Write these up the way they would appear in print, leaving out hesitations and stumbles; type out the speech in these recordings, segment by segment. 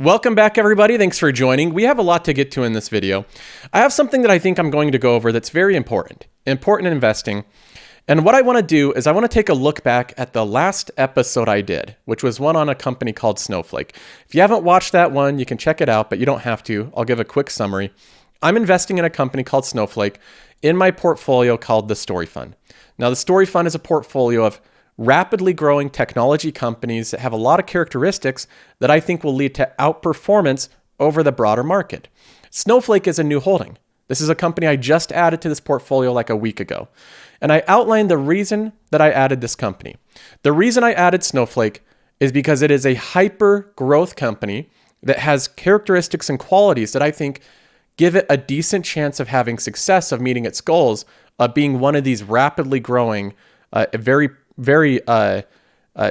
Welcome back, everybody. Thanks for joining. We have a lot to get to in this video. I have something that I think I'm going to go over that's very important in investing. And what I want to do is I want to take a look back at the last episode I did, which was one on a company called Snowflake. If you haven't watched that one, you can check it out, but you don't have to. I'll give a quick summary. I'm investing in a company called Snowflake in my portfolio called the Story Fund. Now, the Story Fund is a portfolio of rapidly growing technology companies that have a lot of characteristics that I think will lead to outperformance over the broader market. Snowflake is a new holding. This is a company I just added to this portfolio like a week ago. And I outlined the reason that I added this company. The reason I added Snowflake is because it is a hyper growth company that has characteristics and qualities that I think give it a decent chance of having success, of meeting its goals, of being one of these rapidly growing, very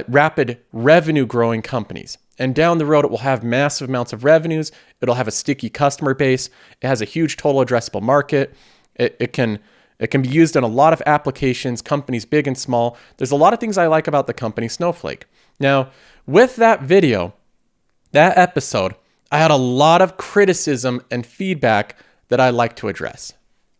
rapid revenue growing companies. And down the road, it will have massive amounts of revenues. It'll have a sticky customer base. It has a huge total addressable market. It can be used in a lot of applications, companies big and small. There's a lot of things I like about the company Snowflake. Now, with that video, that episode, I had a lot of criticism and feedback that I'd like to address.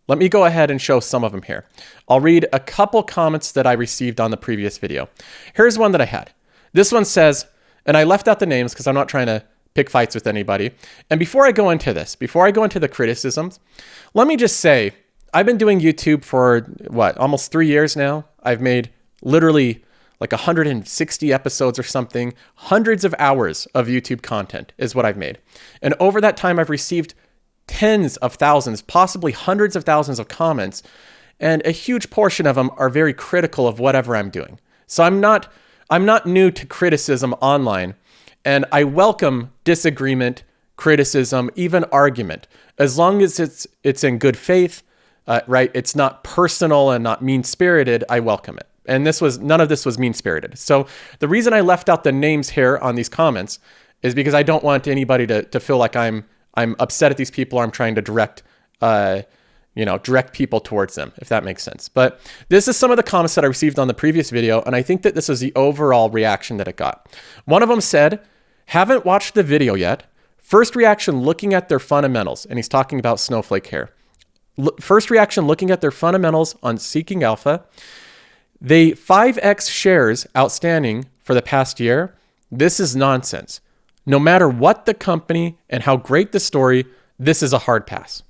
Let me go ahead and show some of them here. I'll read a couple comments that I received on the previous video. Here's one that I had. This one says, and I left out the names because I'm not trying to pick fights with anybody. And before I go into the criticisms, let me just say, I've been doing YouTube for almost 3 years now. I've made literally like 160 episodes or something. Hundreds of hours of YouTube content is what I've made. And over that time, I've received tens of thousands, possibly hundreds of thousands of comments, and a huge portion of them are very critical of whatever I'm doing. So I'm not new to criticism online, and I welcome disagreement, criticism, even argument, as long as it's in good faith, right? It's not personal and not mean-spirited. I welcome it. And none of this was mean-spirited. So the reason I left out the names here on these comments is because I don't want anybody to feel like I'm upset at these people, or I'm trying to direct people towards them, if that makes sense. But this is some of the comments that I received on the previous video, and I think that this is the overall reaction that it got. One of them said, haven't watched the video yet. First reaction, looking at their fundamentals, and he's talking about Snowflake here. First reaction, looking at their fundamentals on Seeking Alpha. They 5x shares outstanding for the past year. This is nonsense. No matter what the company and how great the story, this is a hard pass.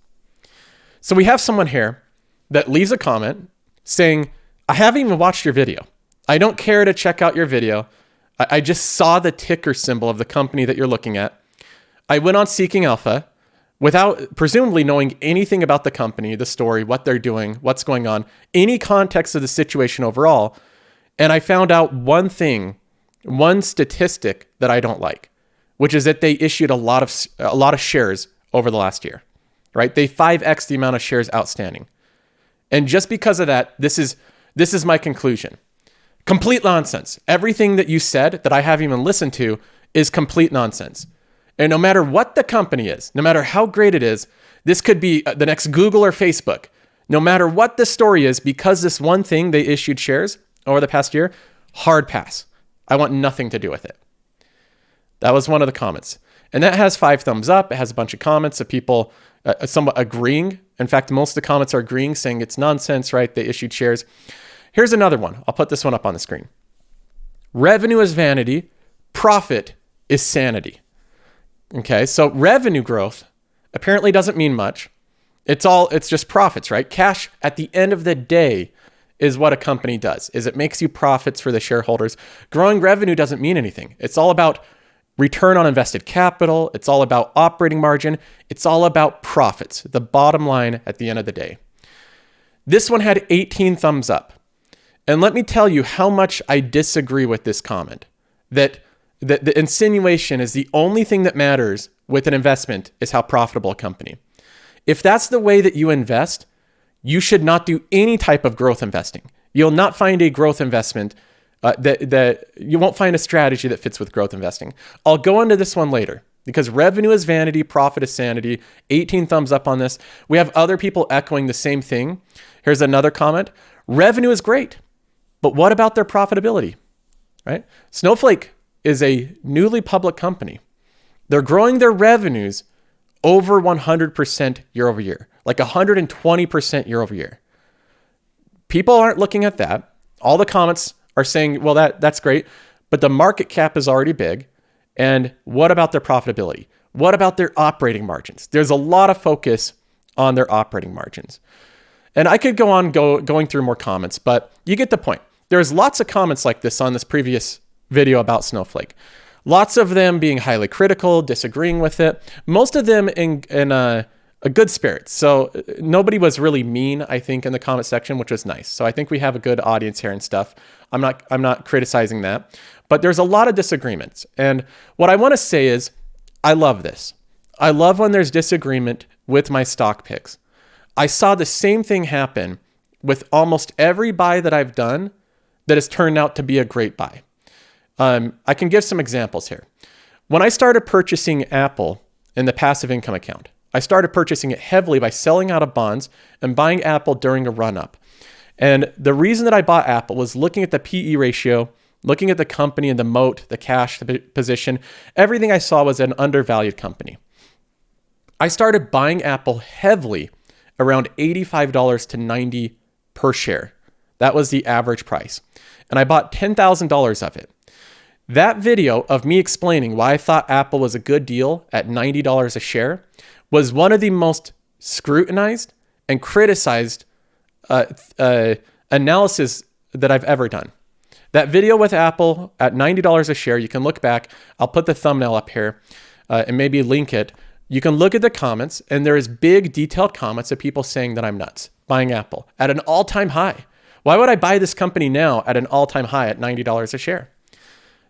So we have someone here that leaves a comment saying, I haven't even watched your video. I don't care to check out your video. I just saw the ticker symbol of the company that you're looking at. I went on Seeking Alpha without presumably knowing anything about the company, the story, what they're doing, what's going on, any context of the situation overall. And I found out one statistic that I don't like, which is that they issued a lot of shares over the last year, right? They 5x the amount of shares outstanding. And just because of that, this is my conclusion. Complete nonsense. Everything that you said that I haven't even listened to is complete nonsense. And no matter what the company is, no matter how great it is, this could be the next Google or Facebook. No matter what the story is, because this one thing they issued shares over the past year, hard pass. I want nothing to do with it. That was one of the comments. And that has 5 thumbs up. It has a bunch of comments of people somewhat agreeing. In fact, most of the comments are agreeing, saying it's nonsense, right? They issued shares. Here's another one. I'll put this one up on the screen. Revenue is vanity. Profit is sanity. Okay, so revenue growth apparently doesn't mean much. It's just profits, right? Cash at the end of the day is what a company does, is it makes you profits for the shareholders. Growing revenue doesn't mean anything. It's all about return on invested capital. It's all about operating margin. It's all about profits, the bottom line at the end of the day. This one had 18 thumbs up. And let me tell you how much I disagree with this comment, that the insinuation is the only thing that matters with an investment is how profitable a company. If that's the way that you invest, you should not do any type of growth investing. You'll not find a growth investment that you won't find a strategy that fits with growth investing. I'll go into this one later because revenue is vanity, profit is sanity. 18 thumbs up on this. We have other people echoing the same thing. Here's another comment. Revenue is great, but what about their profitability, right? Snowflake is a newly public company. They're growing their revenues over 100% year over year, like 120% year over year. People aren't looking at that. All the comments are saying, well, that's great, but the market cap is already big. And what about their profitability? What about their operating margins? There's a lot of focus on their operating margins. And I could go on going through more comments, but you get the point. There's lots of comments like this on this previous video about Snowflake. Lots of them being highly critical, disagreeing with it. Most of them in a good spirit. So nobody was really mean, I think, in the comment section, which was nice. So I think we have a good audience here and stuff. I'm not criticizing that, but there's a lot of disagreements. And what I want to say is, I love this. I love when there's disagreement with my stock picks. I saw the same thing happen with almost every buy that I've done that has turned out to be a great buy. I can give some examples here. When I started purchasing Apple in the passive income account, I started purchasing it heavily by selling out of bonds and buying Apple during a run-up. And the reason that I bought Apple was looking at the PE ratio, looking at the company and the moat, the cash position. Everything I saw was an undervalued company. I started buying Apple heavily around $85 to $90 per share. That was the average price. And I bought $10,000 of it. That video of me explaining why I thought Apple was a good deal at $90 a share was one of the most scrutinized and criticized analysis that I've ever done. That video with Apple at $90 a share, you can look back. I'll put the thumbnail up here and maybe link it. You can look at the comments, and there is big detailed comments of people saying that I'm nuts buying Apple at an all-time high. Why would I buy this company now at an all-time high at $90 a share?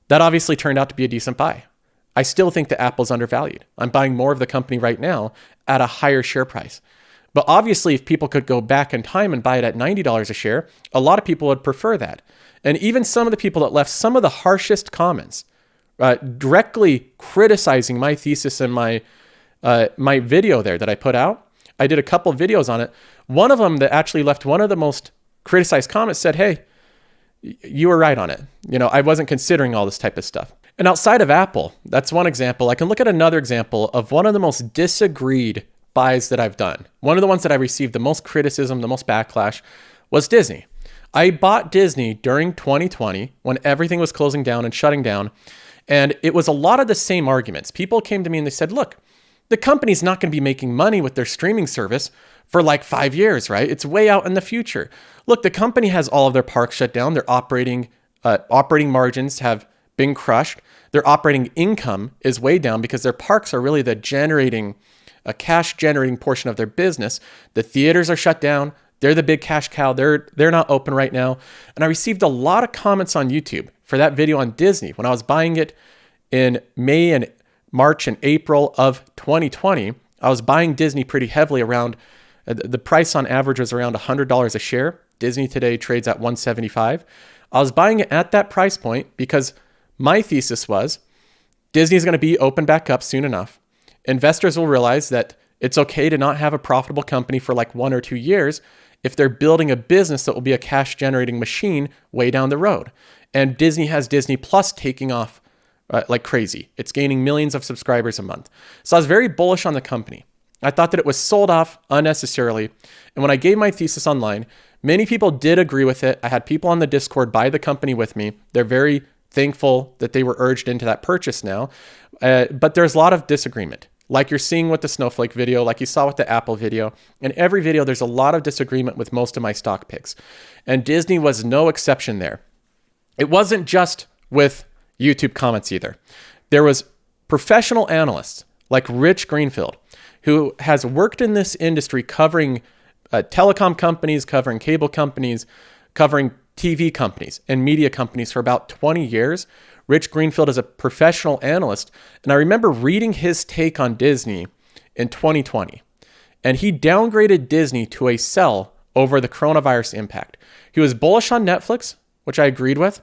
That obviously turned out to be a decent buy. I still think that Apple's undervalued. I'm buying more of the company right now at a higher share price. But obviously, if people could go back in time and buy it at $90 a share, a lot of people would prefer that. And even some of the people that left some of the harshest comments, directly criticizing my thesis and my video there that I put out. I did a couple of videos on it. One of them that actually left one of the most criticized comments said, hey, you were right on it. I wasn't considering all this type of stuff. And outside of Apple, that's one example. I can look at another example of one of the most disagreed buys that I've done. One of the ones that I received the most criticism, the most backlash was Disney. I bought Disney during 2020 when everything was closing down and shutting down. And it was a lot of the same arguments. People came to me and they said, look, the company's not going to be making money with their streaming service for like 5 years, right? It's way out in the future. Look, the company has all of their parks shut down. Their operating margins have been crushed. Their operating income is way down because their parks are really the cash generating portion of their business. The theaters are shut down. They're the big cash cow. They're not open right now. And I received a lot of comments on YouTube for that video on Disney when I was buying it in May and March and April of 2020. I was buying Disney pretty heavily around, the price on average was around $100 a share. Disney today trades at $175. I was buying it at that price point because my thesis was Disney's going to be open back up soon enough. Investors will realize that it's okay to not have a profitable company for like 1 or 2 years if they're building a business that will be a cash generating machine way down the road. And Disney has Disney Plus taking off like crazy. It's gaining millions of subscribers a month. So I was very bullish on the company. I thought that it was sold off unnecessarily. And when I gave my thesis online, many people did agree with it. I had people on the Discord buy the company with me. They're very thankful that they were urged into that purchase now. But there's a lot of disagreement. Like you're seeing with the Snowflake video, like you saw with the Apple video. In every video, there's a lot of disagreement with most of my stock picks. And Disney was no exception there. It wasn't just with YouTube comments either. There was professional analysts like Rich Greenfield, who has worked in this industry covering telecom companies, covering cable companies, covering TV companies and media companies for about 20 years. Rich Greenfield is a professional analyst. And I remember reading his take on Disney in 2020. And he downgraded Disney to a sell over the coronavirus impact. He was bullish on Netflix, which I agreed with.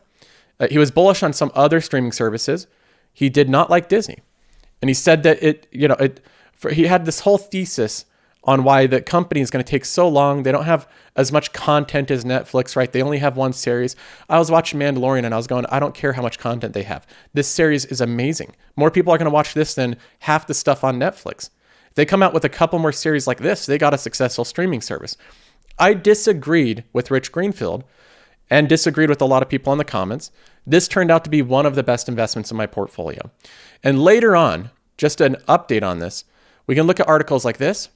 He was bullish on some other streaming services. He did not like Disney. And he said that he had this whole thesis on why the company is going to take so long. They don't have as much content as Netflix, right? They only have one series. I was watching Mandalorian and I was going, I don't care how much content they have. This series is amazing. More people are going to watch this than half the stuff on Netflix. If they come out with a couple more series like this, they got a successful streaming service. I disagreed with Rich Greenfield and disagreed with a lot of people in the comments. This turned out to be one of the best investments in my portfolio. And later on, just an update on this, we can look at articles like this.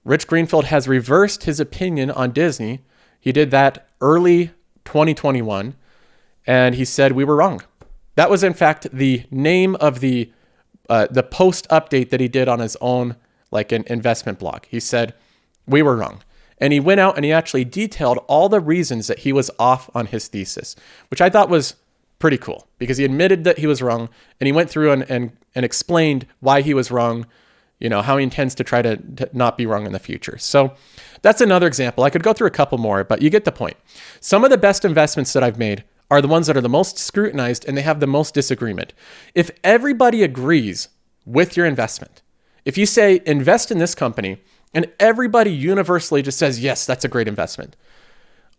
Rich Greenfield has reversed his opinion on Disney. He did that early 2021, and he said we were wrong. That was, in fact, the name of the post update that he did on his own, like an investment blog. He said we were wrong. And he went out and he actually detailed all the reasons that he was off on his thesis, which I thought was pretty cool because he admitted that he was wrong, and he went through and explained why he was wrong, how he intends to try to not be wrong in the future. So that's another example. I could go through a couple more, but you get the point. Some of the best investments that I've made are the ones that are the most scrutinized and they have the most disagreement. If everybody agrees with your investment, if you say invest in this company and everybody universally just says, yes, that's a great investment,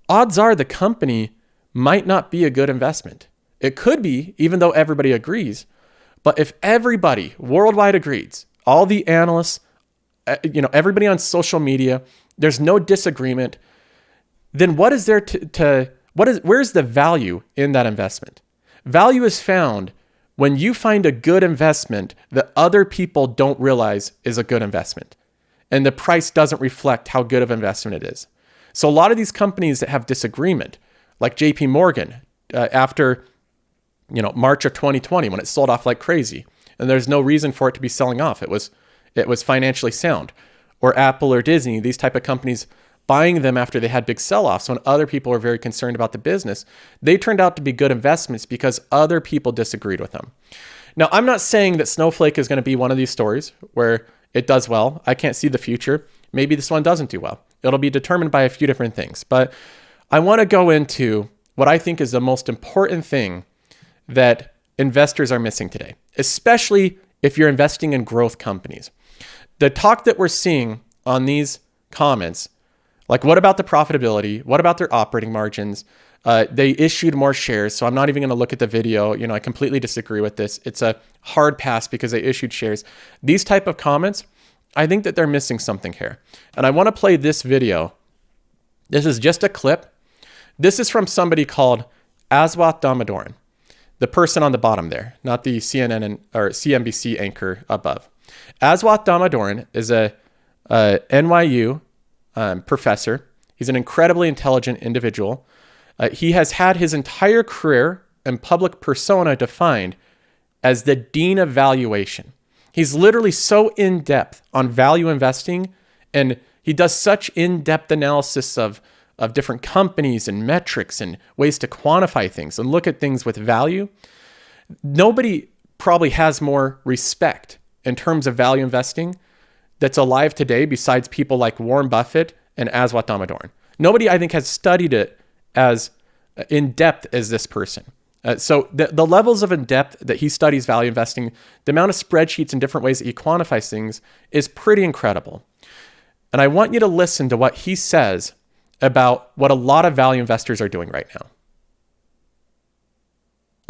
odds are the company might not be a good investment. It could be, even though everybody agrees. But if everybody worldwide agrees, all the analysts, everybody on social media, there's no disagreement, then what is there where's the value in that investment? Value is found when you find a good investment that other people don't realize is a good investment, and the price doesn't reflect how good of an investment it is. So a lot of these companies that have disagreement, like JP Morgan, after March of 2020, when it sold off like crazy, and there's no reason for it to be selling off. It was financially sound. Or Apple or Disney, these type of companies, buying them after they had big sell-offs when other people were very concerned about the business, they turned out to be good investments because other people disagreed with them. Now, I'm not saying that Snowflake is going to be one of these stories where it does well. I can't see the future. Maybe this one doesn't do well. It'll be determined by a few different things. But I want to go into what I think is the most important thing that investors are missing today, especially if you're investing in growth companies. The talk that we're seeing on these comments, like what about the profitability? What about their operating margins? They issued more shares, so I'm not even going to look at the video. I completely disagree with this. It's a hard pass because they issued shares. These type of comments, I think that they're missing something here. And I want to play this video. This is just a clip. This is from somebody called Aswath Damodaran. The person on the bottom there, not the CNN or CNBC anchor above. Aswath Damodaran is a NYU professor. He's an incredibly intelligent individual. He has had his entire career and public persona defined as the dean of valuation. He's literally so in-depth on value investing, and he does such in-depth analysis of different companies and metrics and ways to quantify things and look at things with value. Nobody probably has more respect in terms of value investing that's alive today besides people like Warren Buffett and Aswath Damodaran. Nobody, I think, has studied it as in-depth as this person. So the levels of in-depth that he studies value investing, the amount of spreadsheets and different ways that he quantifies things is pretty incredible. And I want you to listen to what he says about what a lot of value investors are doing right now.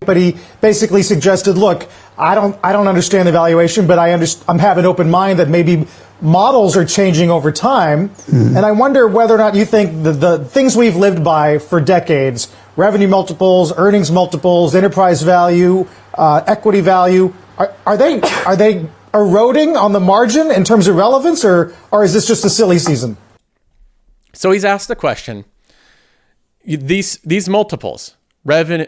But he basically suggested, look, I don't understand the valuation, but I have an open mind that maybe models are changing over time. And I wonder whether or not you think the things we've lived by for decades, revenue multiples, earnings multiples, enterprise value, equity value, are they eroding on the margin in terms of relevance, or is this just a silly season? So he's asked the question, these multiples, revenue,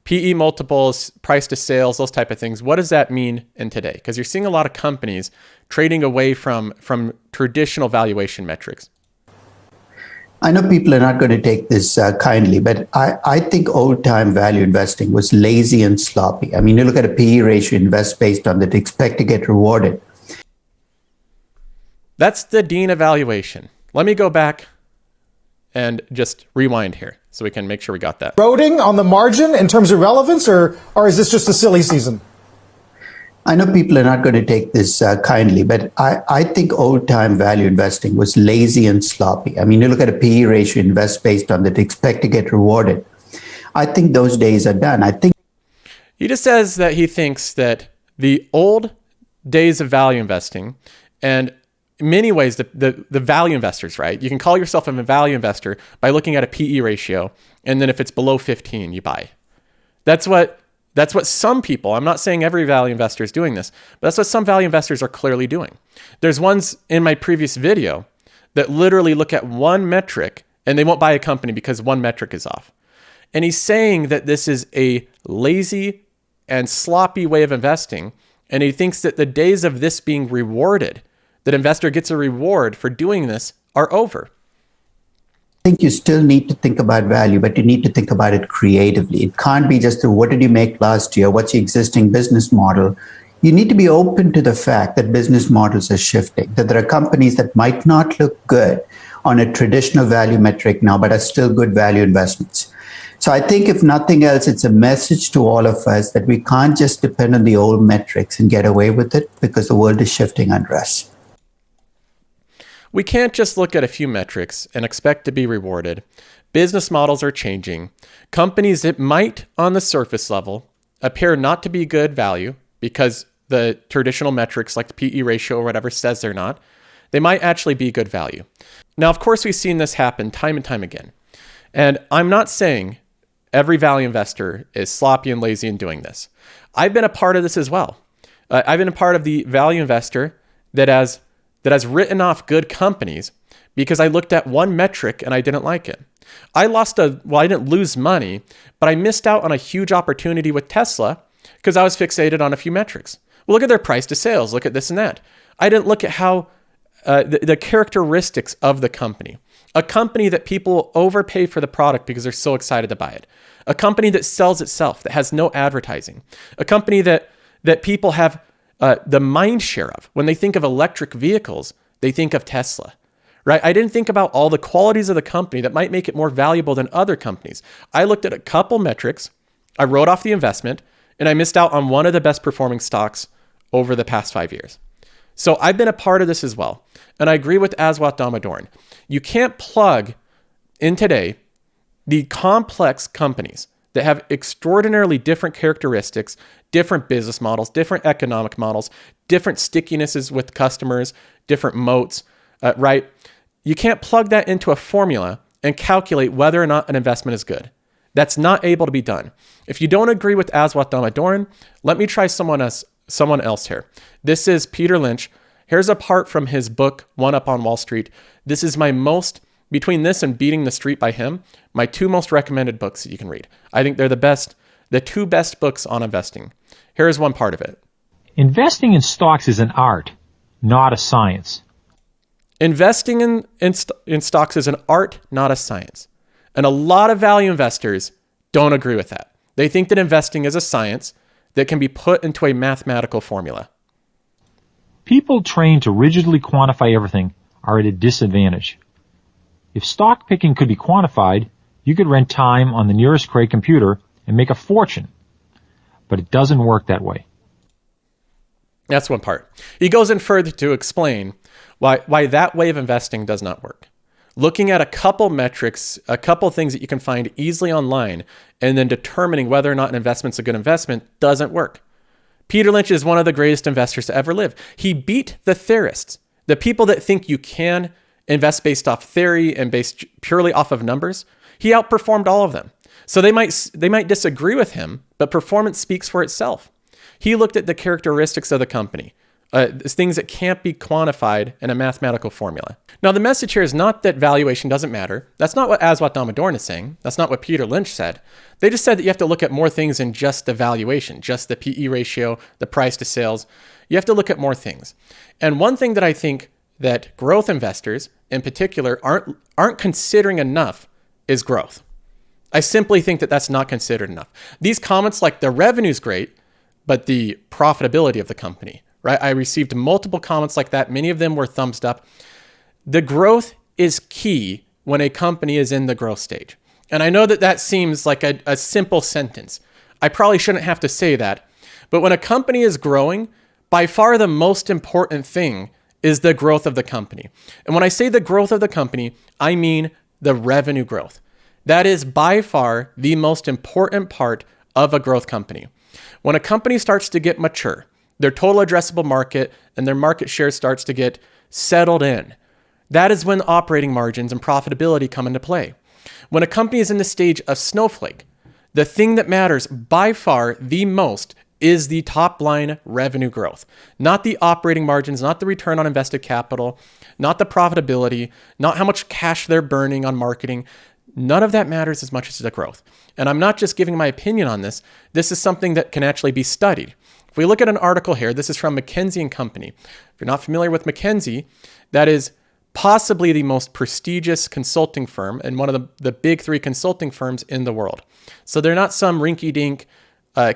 PE multiples, price to sales, those type of things, what does that mean in today? Because you're seeing a lot of companies trading away from traditional valuation metrics. I know people are not going to take this kindly, but I think old-time value investing was lazy and sloppy. I mean, you look at a PE ratio, invest based on that, expect to get rewarded. That's the dean of valuation. Let me go back and just rewind here so we can make sure we got that. Eroding on the margin in terms of relevance, or is this just a silly season? I know people are not going to take this kindly, but I think old time value investing was lazy and sloppy. I mean, you look at a PE ratio, invest based on that, expect to get rewarded. I think those days are done. I think He just says that he thinks that the old days of value investing, and in many ways, the value investors, right? You can call yourself a value investor by looking at a PE ratio, and then if it's below 15, you buy. That's what some people, I'm not saying every value investor is doing this, but that's what some value investors are clearly doing. There's ones in my previous video that literally look at one metric and they won't buy a company because one metric is off. And he's saying that this is a lazy and sloppy way of investing. And he thinks that the days of this being rewarded, that investor gets a reward for doing this, are over. I think you still need to think about value, but you need to think about it creatively. It can't be just what did you make last year? What's your existing business model? You need to be open to the fact that business models are shifting, that there are companies that might not look good on a traditional value metric now, but are still good value investments. So I think if nothing else, it's a message to all of us that we can't just depend on the old metrics and get away with it because the world is shifting under us. We can't just look at a few metrics and expect to be rewarded. Business models are changing. Companies that might, on the surface level, appear not to be good value because the traditional metrics like the PE ratio or whatever says they're not, they might actually be good value. Now, of course, we've seen this happen time and time again. And I'm not saying every value investor is sloppy and lazy in doing this. I've been a part of this as well. I've been a part of the value investor that has written off good companies because I looked at one metric and I didn't like it. I didn't lose money, but I missed out on a huge opportunity with Tesla because I was fixated on a few metrics. Well, look at their price to sales. Look at this and that. I didn't look at how the characteristics of the company. A company that people overpay for the product because they're so excited to buy it. A company that sells itself, that has no advertising. A company that people have the mind share of. When they think of electric vehicles, they think of Tesla, right? I didn't think about all the qualities of the company that might make it more valuable than other companies. I looked at a couple metrics, I wrote off the investment, and I missed out on one of the best performing stocks over the past 5 years. So I've been a part of this as well. And I agree with Aswath Damodaran. You can't plug in today the complex companies that have extraordinarily different characteristics, different business models, different economic models, different stickinesses with customers, different moats, right? You can't plug that into a formula and calculate whether or not an investment is good. That's not able to be done. If you don't agree with Aswath Damodaran, let me try someone else here. This is Peter Lynch. Here's a part from his book, One Up on Wall Street. This is between this and Beating the Street by him, my two most recommended books that you can read. I think they're the two best books on investing. Here's one part of it. Investing in stocks is an art, not a science. Investing in stocks is an art, not a science. And a lot of value investors don't agree with that. They think that investing is a science that can be put into a mathematical formula. People trained to rigidly quantify everything are at a disadvantage. If stock picking could be quantified, you could rent time on the nearest Cray computer and make a fortune. But it doesn't work that way. That's one part. He goes in further to explain why that way of investing does not work. Looking at a couple metrics, a couple things that you can find easily online, and then determining whether or not an investment's a good investment doesn't work. Peter Lynch is one of the greatest investors to ever live. He beat the theorists, the people that think you can invest based off theory and based purely off of numbers. He outperformed all of them. So they might disagree with him, but performance speaks for itself. He looked at the characteristics of the company, things that can't be quantified in a mathematical formula. Now, the message here is not that valuation doesn't matter. That's not what Aswath Damodaran is saying. That's not what Peter Lynch said. They just said that you have to look at more things than just the valuation, just the PE ratio, the price to sales. You have to look at more things. And one thing that I think that growth investors in particular aren't considering enough is growth. I simply think that that's not considered enough. These comments like the revenue's great, but the profitability of the company, right? I received multiple comments like that. Many of them were thumbs up. The growth is key when a company is in the growth stage. And I know that seems like a simple sentence. I probably shouldn't have to say that, But when a company is growing, by far the most important thing is the growth of the company. And when I say the growth of the company, I mean the revenue growth. That is by far the most important part of a growth company. When a company starts to get mature, their total addressable market and their market share starts to get settled in, that is when operating margins and profitability come into play. When a company is in the stage of snowflake, the thing that matters by far the most is the top line revenue growth, not the operating margins, not the return on invested capital, not the profitability, not how much cash they're burning on marketing. None of that matters as much as the growth. And I'm not just giving my opinion on this. This is something that can actually be studied. If we look at an article here, this is from McKinsey & Company. If you're not familiar with McKinsey, that is possibly the most prestigious consulting firm and one of the big three consulting firms in the world. So they're not some rinky-dink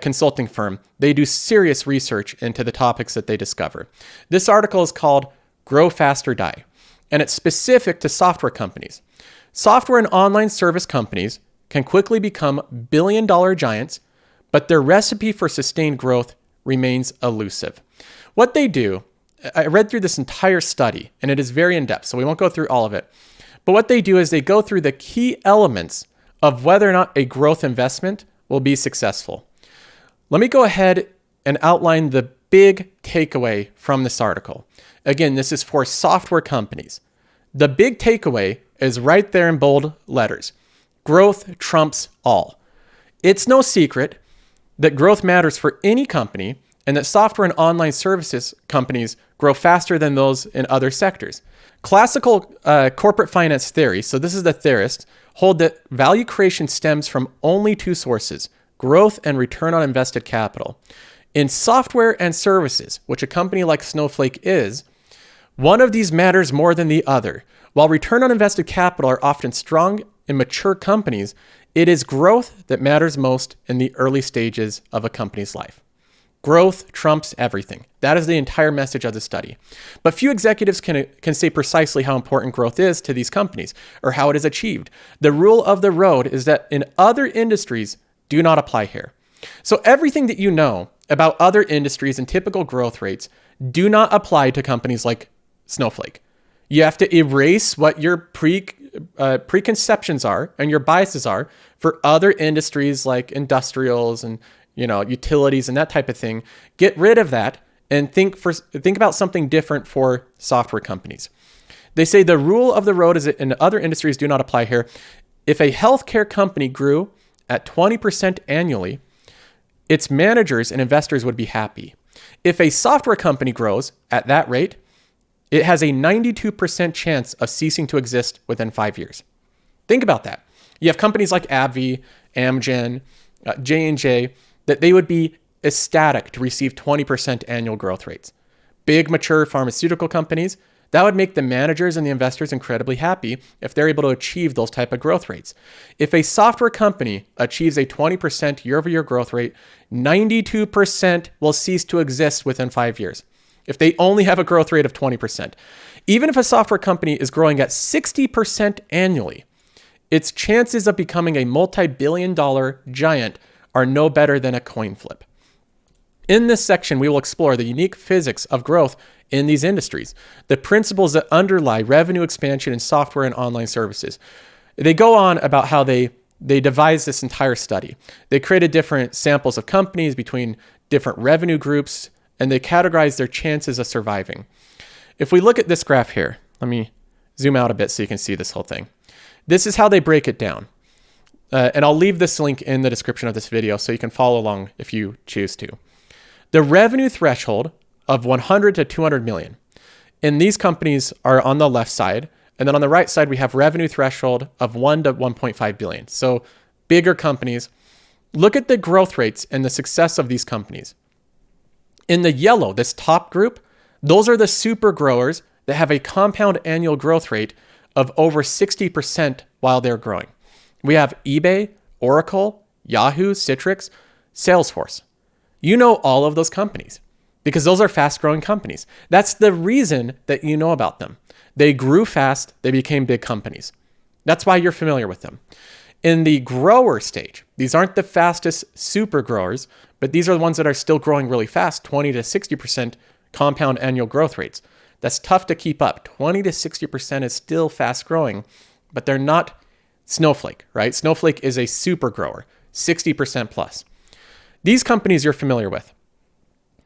consulting firm. They do serious research into the topics that they discover. This article is called Grow Fast or Die, and it's specific to software companies. Software and online service companies can quickly become billion-dollar giants, but their recipe for sustained growth remains elusive. What they do, I read through this entire study, and it is very in-depth, so we won't go through all of it. But what they do is they go through the key elements of whether or not a growth investment will be successful. Let me go ahead and outline the big takeaway from this article. Again, this is for software companies. The big takeaway is right there in bold letters. Growth trumps all. It's no secret that growth matters for any company and that software and online services companies grow faster than those in other sectors. Classical corporate finance theory, so this is the theorists, hold that value creation stems from only two sources, growth and return on invested capital. In software and services, which a company like Snowflake is, one of these matters more than the other. While return on invested capital are often strong in mature companies, it is growth that matters most in the early stages of a company's life. Growth trumps everything. That is the entire message of the study. But few executives can say precisely how important growth is to these companies or how it is achieved. The rule of the road is that in other industries do not apply here. So everything that you know about other industries and typical growth rates do not apply to companies like Snowflake. You have to erase what your preconceptions are and your biases are for other industries like industrials and utilities and that type of thing. Get rid of that and think about something different for software companies. They say the rule of the road is that in other industries do not apply here. If a healthcare company grew at 20% annually, its managers and investors would be happy. If a software company grows at that rate, it has a 92% chance of ceasing to exist within 5 years. Think about that. You have companies like AbbVie, Amgen, J&J, that they would be ecstatic to receive 20% annual growth rates. Big, mature pharmaceutical companies, that would make the managers and the investors incredibly happy if they're able to achieve those type of growth rates. If a software company achieves a 20% year-over-year growth rate, 92% will cease to exist within 5 years. If they only have a growth rate of 20%. Even if a software company is growing at 60% annually, its chances of becoming a multi-billion-dollar giant are no better than a coin flip. In this section, we will explore the unique physics of growth in these industries, the principles that underlie revenue expansion in software and online services. They go on about how they devised this entire study. They created different samples of companies between different revenue groups, and they categorized their chances of surviving. If we look at this graph here, let me zoom out a bit so you can see this whole thing. This is how they break it down. And I'll leave this link in the description of this video so you can follow along if you choose to. The revenue threshold of 100 to 200 million. And these companies are on the left side. And then on the right side, we have revenue threshold of 1 to 1.5 billion. So bigger companies. Look at the growth rates and the success of these companies. In the yellow, this top group, those are the super growers that have a compound annual growth rate of over 60% while they're growing. We have eBay, Oracle, Yahoo, Citrix, Salesforce. You know all of those companies because those are fast-growing companies. That's the reason that you know about them. They grew fast. They became big companies. That's why you're familiar with them. In the grower stage, these aren't the fastest super growers, but these are the ones that are still growing really fast, 20 to 60% compound annual growth rates. That's tough to keep up. 20 to 60% is still fast growing, but they're not Snowflake, right? Snowflake is a super grower, 60% plus. These companies you're familiar with.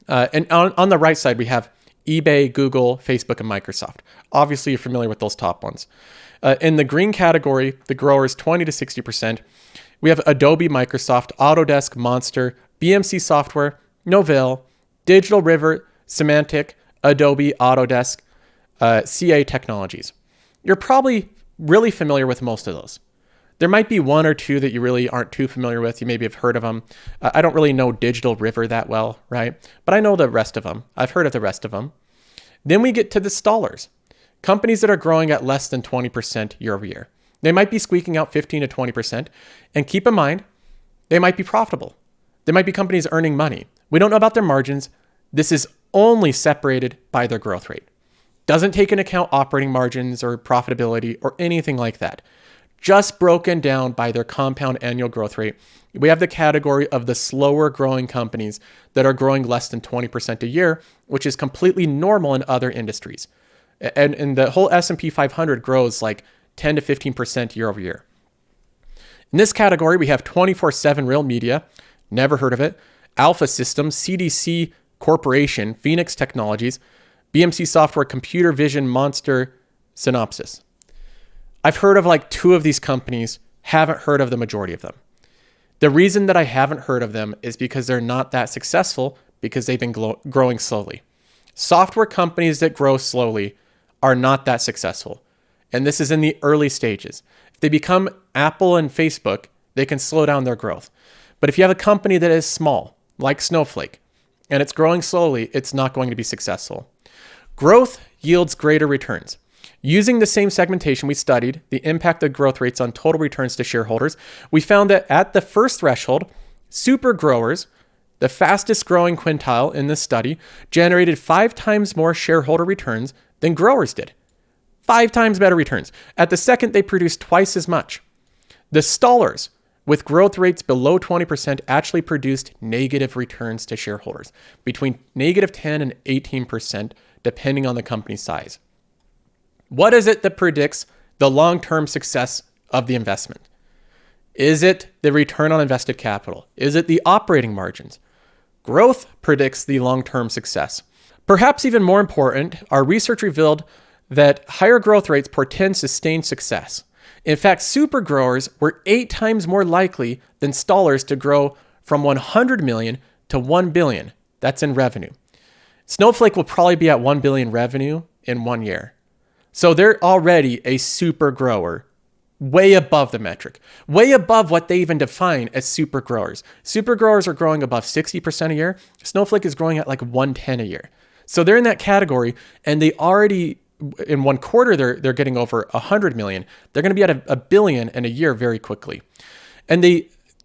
And on the right side, we have eBay, Google, Facebook, and Microsoft. Obviously, you're familiar with those top ones. In the green category, the growers 20 to 60%. We have Adobe, Microsoft, Autodesk, Monster, BMC Software, Novell, Digital River, Symantec, Adobe, Autodesk, CA Technologies. You're probably really familiar with most of those. There might be one or two that you really aren't too familiar with. You maybe have heard of them. I don't really know Digital River that well, right? But I know the rest of them. I've heard of the rest of them. Then we get to the stallers, companies that are growing at less than 20% year over year. They might be squeaking out 15 to 20%. And keep in mind, they might be profitable. They might be companies earning money. We don't know about their margins. This is only separated by their growth rate. Doesn't take into account operating margins or profitability or anything like that. Just broken down by their compound annual growth rate. We have the category of the slower growing companies that are growing less than 20% a year, which is completely normal in other industries. And the whole S&P 500 grows like 10 to 15% year over year. In this category, we have 24/7 Real Media, never heard of it, Alpha Systems, CDC Corporation, Phoenix Technologies, BMC Software, Computer Vision, Monster, Synopsys. I've heard of like two of these companies, haven't heard of the majority of them. The reason that I haven't heard of them is because they're not that successful because they've been growing slowly. Software companies that grow slowly are not that successful. And this is in the early stages. If they become Apple and Facebook, they can slow down their growth. But if you have a company that is small, like Snowflake, and it's growing slowly, it's not going to be successful. Growth yields greater returns. Using the same segmentation we studied, the impact of growth rates on total returns to shareholders, we found that at the first threshold, super growers, the fastest growing quintile in this study, generated 5 times more shareholder returns than growers did. 5 times better returns. At the second, they produced twice as much. The stallers, with growth rates below 20%, actually produced negative returns to shareholders, between negative 10 and 18%, depending on the company's size. What is it that predicts the long-term success of the investment? Is it the return on invested capital? Is it the operating margins? Growth predicts the long-term success. Perhaps even more important, our research revealed that higher growth rates portend sustained success. In fact, super growers were 8 times more likely than stallers to grow from 100 million to 1 billion. That's in revenue. Snowflake will probably be at 1 billion revenue in 1 year. So they're already a super grower, way above the metric, way above what they even define as super growers. Super growers are growing above 60% a year. Snowflake is growing at like 110 a year. So they're in that category, and they already, in 1 quarter, they're getting over 100 million. They're going to be at a billion in a year very quickly. And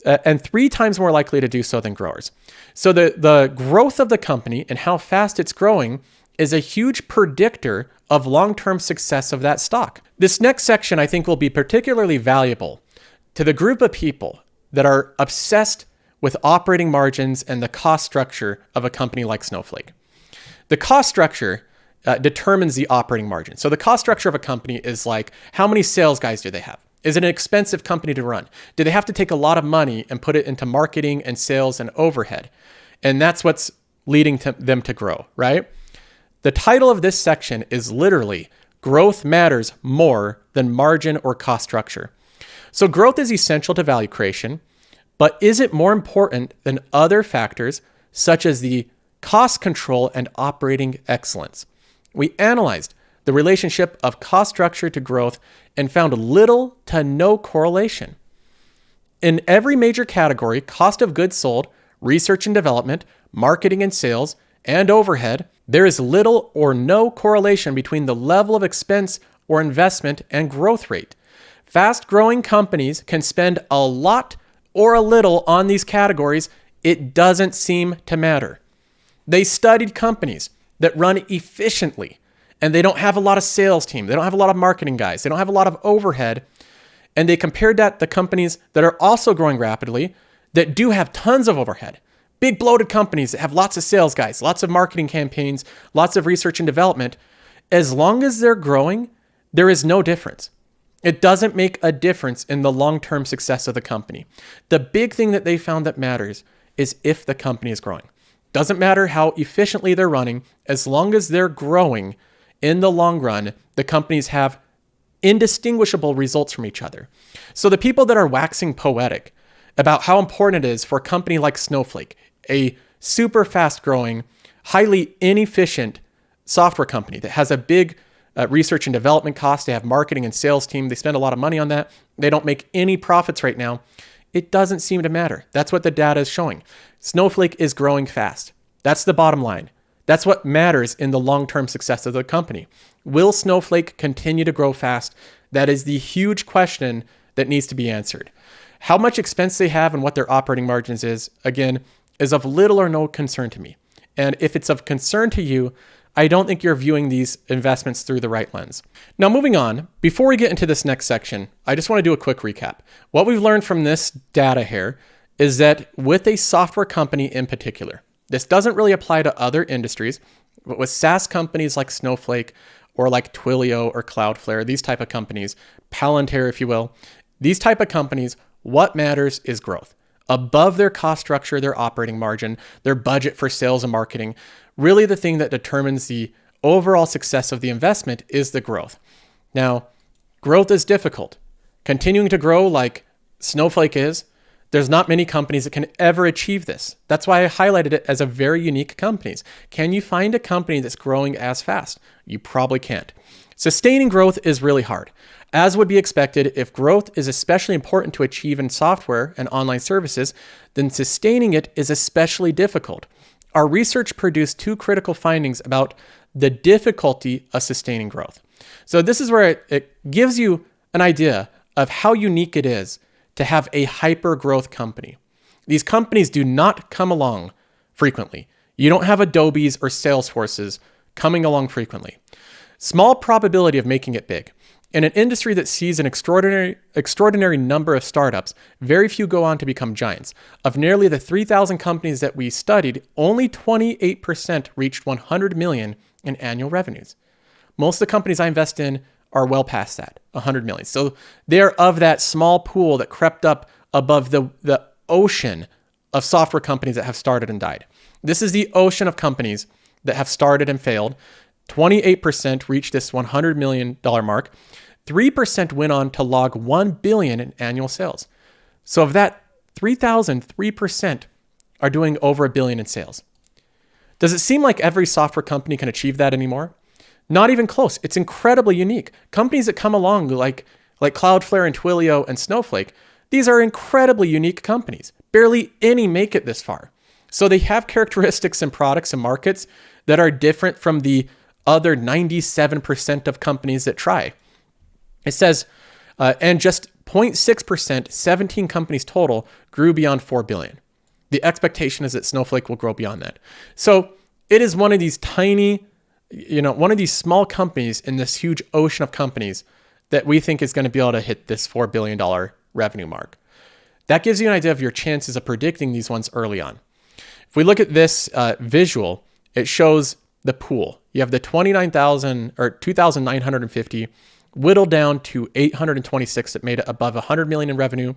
and 3 times more likely to do so than growers. So the growth of the company and how fast it's growing is a huge predictor of long-term success of that stock. This next section, I think, will be particularly valuable to the group of people that are obsessed with operating margins and the cost structure of a company like Snowflake. The cost structure determines the operating margin. So the cost structure of a company is like, how many sales guys do they have? Is it an expensive company to run? Do they have to take a lot of money and put it into marketing and sales and overhead? And that's what's leading them to grow, right? The title of this section is literally Growth Matters More Than Margin or Cost Structure. So growth is essential to value creation, but is it more important than other factors such as the cost control and operating excellence? We analyzed the relationship of cost structure to growth and found little to no correlation. In every major category, cost of goods sold, research and development, marketing and sales, and overhead, there is little or no correlation between the level of expense or investment and growth rate. Fast-growing companies can spend a lot or a little on these categories. It doesn't seem to matter. They studied companies that run efficiently, and they don't have a lot of sales team. They don't have a lot of marketing guys. They don't have a lot of overhead. And they compared that to companies that are also growing rapidly, that do have tons of overhead. Big bloated companies that have lots of sales guys, lots of marketing campaigns, lots of research and development. As long as they're growing, there is no difference. It doesn't make a difference in the long-term success of the company. The big thing that they found that matters is if the company is growing. Doesn't matter how efficiently they're running, as long as they're growing, in the long run, the companies have indistinguishable results from each other. So the people that are waxing poetic about how important it is for a company like Snowflake, a super fast growing, highly inefficient software company that has a big research and development cost, they have marketing and sales team, they spend a lot of money on that, they don't make any profits right now, it doesn't seem to matter. That's what the data is showing. Snowflake is growing fast. That's the bottom line. That's what matters in the long-term success of the company. Will Snowflake continue to grow fast? That is the huge question that needs to be answered. How much expense they have and what their operating margins is, again, is of little or no concern to me. And if it's of concern to you, I don't think you're viewing these investments through the right lens. Now, moving on, before we get into this next section, I just want to do a quick recap. What we've learned from this data here is that with a software company in particular, this doesn't really apply to other industries, but with SaaS companies like Snowflake or like Twilio or Cloudflare, these type of companies, Palantir, if you will, these type of companies, what matters is growth. Above their cost structure, their operating margin, their budget for sales and marketing, really the thing that determines the overall success of the investment is the growth. Now, growth is difficult. Continuing to grow like Snowflake is, there's not many companies that can ever achieve this. That's why I highlighted it as a very unique company. Can you find a company that's growing as fast? You probably can't. Sustaining growth is really hard. As would be expected, if growth is especially important to achieve in software and online services, then sustaining it is especially difficult. Our research produced two critical findings about the difficulty of sustaining growth. So this is where it gives you an idea of how unique it is to have a hyper growth company. These companies do not come along frequently. You don't have Adobe's or Salesforce's coming along frequently. Small probability of making it big. In an industry that sees an extraordinary number of startups, very few go on to become giants. Of nearly the 3,000 companies that we studied, only 28% reached 100 million in annual revenues. Most of the companies I invest in are well past that, 100 million. So they're of that small pool that crept up above the ocean of software companies that have started and died. This is the ocean of companies that have started and failed. 28% reached this $100 million mark. 3% went on to log $1 billion in annual sales. So of that 3,000, 3% are doing over $1 billion in sales. Does it seem like every software company can achieve that anymore? Not even close. It's incredibly unique. Companies that come along like Cloudflare and Twilio and Snowflake, these are incredibly unique companies. Barely any make it this far. So they have characteristics and products and markets that are different from the other 97% of companies that try. It says, and just 0.6%, 17 companies total, grew beyond 4 billion. The expectation is that Snowflake will grow beyond that. So it is one of these tiny, one of these small companies in this huge ocean of companies that we think is going to be able to hit this $4 billion revenue mark. That gives you an idea of your chances of predicting these ones early on. If we look at this visual, it shows the pool. You have the 29,000 or 2,950 whittled down to 826 that made it above 100 million in revenue,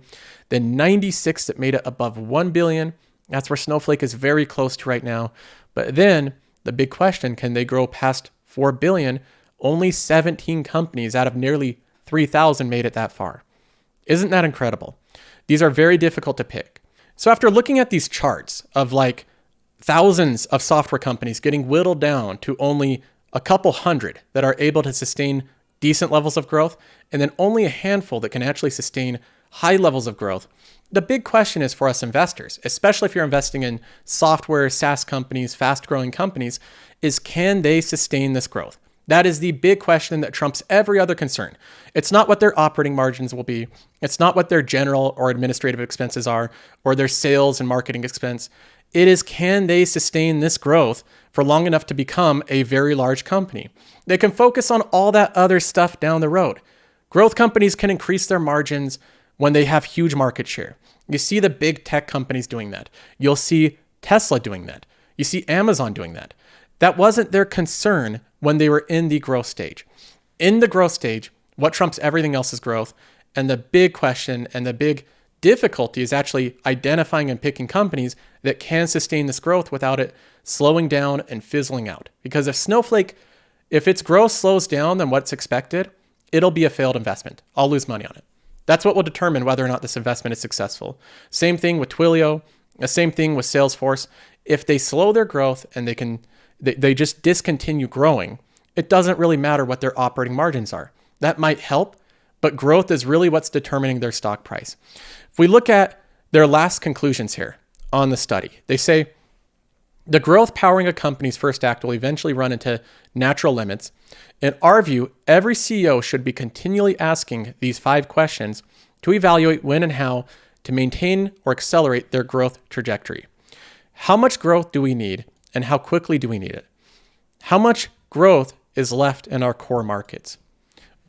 then 96 that made it above 1 billion. That's where Snowflake is very close to right now. But then the big question, can they grow past 4 billion? Only 17 companies out of nearly 3,000 made it that far. Isn't that incredible? These are very difficult to pick. So after looking at these charts of like thousands of software companies getting whittled down to only a couple hundred that are able to sustain decent levels of growth, and then only a handful that can actually sustain high levels of growth, the big question is for us investors, especially if you're investing in software, SaaS companies, fast-growing companies, is can they sustain this growth? That is the big question that trumps every other concern. It's not what their operating margins will be. It's not what their general or administrative expenses are, or their sales and marketing expense. It is, can they sustain this growth for long enough to become a very large company? They can focus on all that other stuff down the road. Growth companies can increase their margins when they have huge market share. You see the big tech companies doing that. You'll see Tesla doing that. You see Amazon doing that. That wasn't their concern when they were in the growth stage. In the growth stage, what trumps everything else is growth. And the big question and the big difficulty is actually identifying and picking companies that can sustain this growth without it slowing down and fizzling out. Because if Snowflake, if its growth slows down than what's expected, it'll be a failed investment. I'll lose money on it. That's what will determine whether or not this investment is successful. Same thing with Twilio, the same thing with Salesforce. If they slow their growth and they just discontinue growing, it doesn't really matter what their operating margins are. That might help, but growth is really what's determining their stock price. If we look at their last conclusions here on the study, they say the growth powering a company's first act will eventually run into natural limits. In our view, every CEO should be continually asking these 5 questions to evaluate when and how to maintain or accelerate their growth trajectory. How much growth do we need, and how quickly do we need it? How much growth is left in our core markets?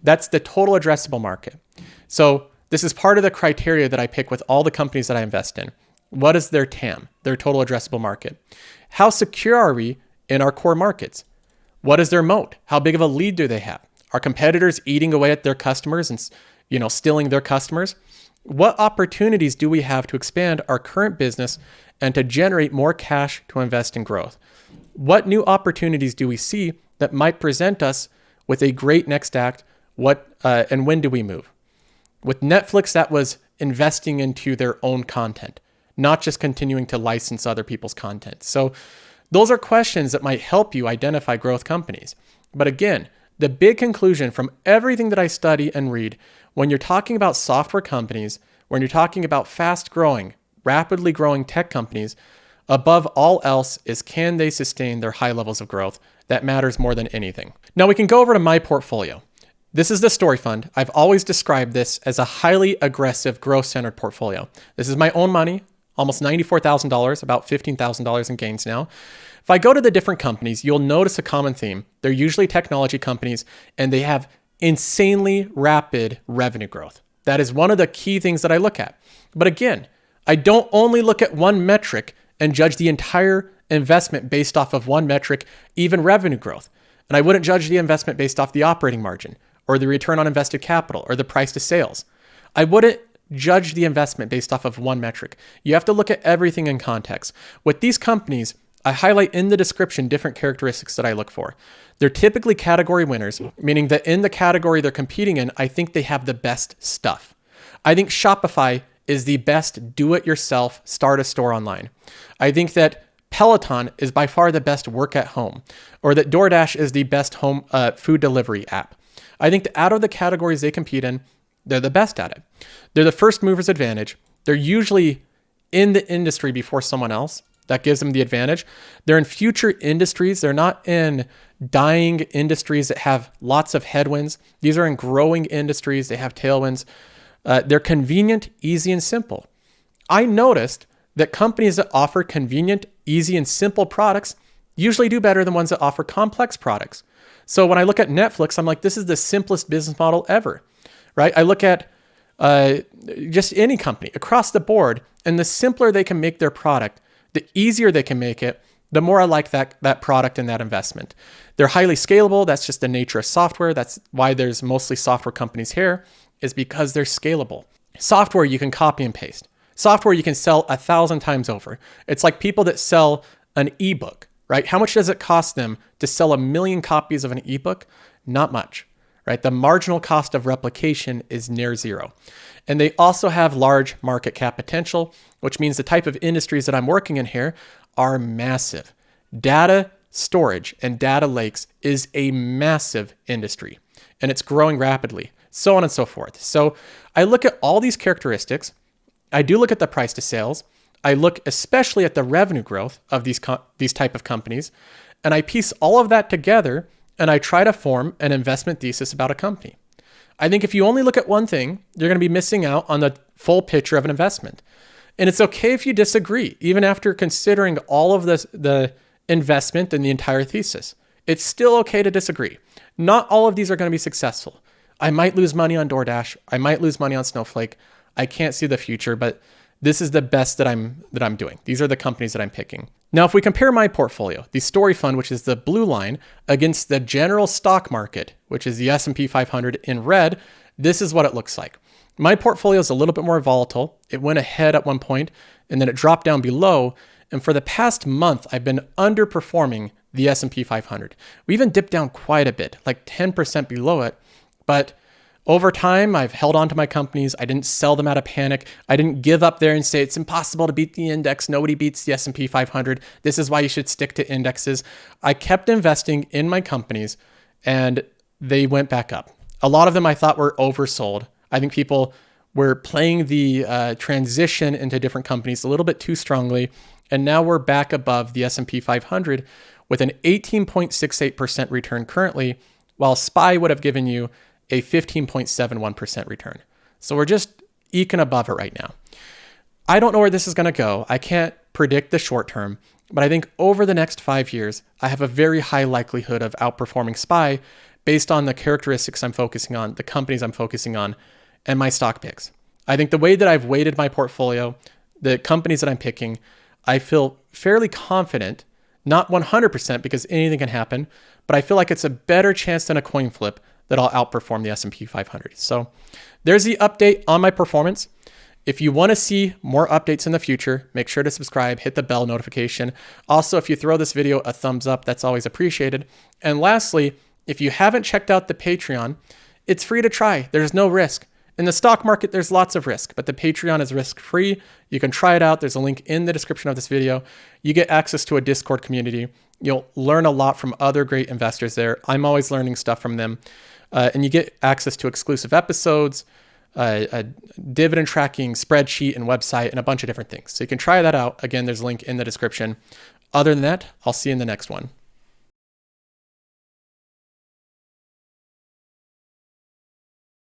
That's the total addressable market. So this is part of the criteria that I pick with all the companies that I invest in. What is their TAM, their total addressable market? How secure are we in our core markets? What is their moat? How big of a lead do they have? Are competitors eating away at their customers and stealing their customers? What opportunities do we have to expand our current business and to generate more cash to invest in growth? What new opportunities do we see that might present us with a great next act? And when do we move? With Netflix, that was investing into their own content, not just continuing to license other people's content. So those are questions that might help you identify growth companies. But again, the big conclusion from everything that I study and read, when you're talking about software companies, when you're talking about fast growing, rapidly growing tech companies, above all else is, can they sustain their high levels of growth? That matters more than anything. Now we can go over to my portfolio. This is the Story Fund. I've always described this as a highly aggressive growth-centered portfolio. This is my own money, almost $94,000, about $15,000 in gains now. If I go to the different companies, you'll notice a common theme. They're usually technology companies, and they have insanely rapid revenue growth. That is one of the key things that I look at. But again, I don't only look at one metric and judge the entire investment based off of one metric, even revenue growth. And I wouldn't judge the investment based off the operating margin or the return on invested capital or the price to sales. I wouldn't judge the investment based off of one metric. You have to look at everything in context. With these companies, I highlight in the description different characteristics that I look for. They're typically category winners, meaning that in the category they're competing in, I think they have the best stuff. I think Shopify is the best do-it-yourself start a store online. I think that Peloton is by far the best work at home, or that DoorDash is the best home food delivery app. I think that out of the categories they compete in, they're the best at it. They're the first mover's advantage. They're usually in the industry before someone else. That gives them the advantage. They're in future industries. They're not in dying industries that have lots of headwinds. These are in growing industries. They have tailwinds. They're convenient, easy, and simple. I noticed that companies that offer convenient, easy, and simple products usually do better than ones that offer complex products. So when I look at Netflix, I'm like, this is the simplest business model ever, right? I look at just any company across the board, and the simpler they can make their product, the easier they can make it, the more I like that product and that investment. They're highly scalable. That's just the nature of software. That's why there's mostly software companies here, is because they're scalable. Software you can copy and paste. Software you can sell 1,000 times over. It's like people that sell an ebook, right? How much does it cost them to sell 1 million copies of an ebook? Not much, right? The marginal cost of replication is near zero. And they also have large market cap potential, which means the type of industries that I'm working in here are massive. Data storage and data lakes is a massive industry, and it's growing rapidly, so on and so forth. So I look at all these characteristics. I do look at the price to sales. I look especially at the revenue growth of these type of companies, and I piece all of that together, and I try to form an investment thesis about a company. I think if you only look at one thing, you're going to be missing out on the full picture of an investment. And it's okay if you disagree, even after considering all of the investment and the entire thesis. It's still okay to disagree. Not all of these are going to be successful. I might lose money on DoorDash. I might lose money on Snowflake. I can't see the future, but this is the best that I'm doing. These are the companies that I'm picking. Now, if we compare my portfolio, the story fund, which is the blue line, against the general stock market, which is the S&P 500 in red, this is what it looks like. My portfolio is a little bit more volatile. It went ahead at one point and then it dropped down below. And for the past month, I've been underperforming the S&P 500. We even dipped down quite a bit, like 10% below it. But over time, I've held on to my companies. I didn't sell them out of panic. I didn't give up there and say it's impossible to beat the index. Nobody beats the S&P 500. This is why you should stick to indexes. I kept investing in my companies and they went back up. A lot of them I thought were oversold. I think people were playing the transition into different companies a little bit too strongly. And now we're back above the S&P 500 with an 18.68% return currently, while SPY would have given you a 15.71% return. So we're just eking above it right now. I don't know where this is going to go. I can't predict the short term, but I think over the next 5 years, I have a very high likelihood of outperforming SPY based on the characteristics I'm focusing on, the companies I'm focusing on, and my stock picks. I think the way that I've weighted my portfolio, the companies that I'm picking, I feel fairly confident, not 100% because anything can happen, but I feel like it's a better chance than a coin flip that I'll outperform the S&P 500. So there's the update on my performance. If you want to see more updates in the future, make sure to subscribe, hit the bell notification. Also, if you throw this video a thumbs up, that's always appreciated. And lastly, if you haven't checked out the Patreon, it's free to try. There's no risk. In the stock market, there's lots of risk, but the Patreon is risk-free. You can try it out. There's a link in the description of this video. You get access to a Discord community. You'll learn a lot from other great investors there. I'm always learning stuff from them. And you get access to exclusive episodes, a dividend tracking spreadsheet and website, and a bunch of different things. So you can try that out. Again, there's a link in the description. Other than that, I'll see you in the next one.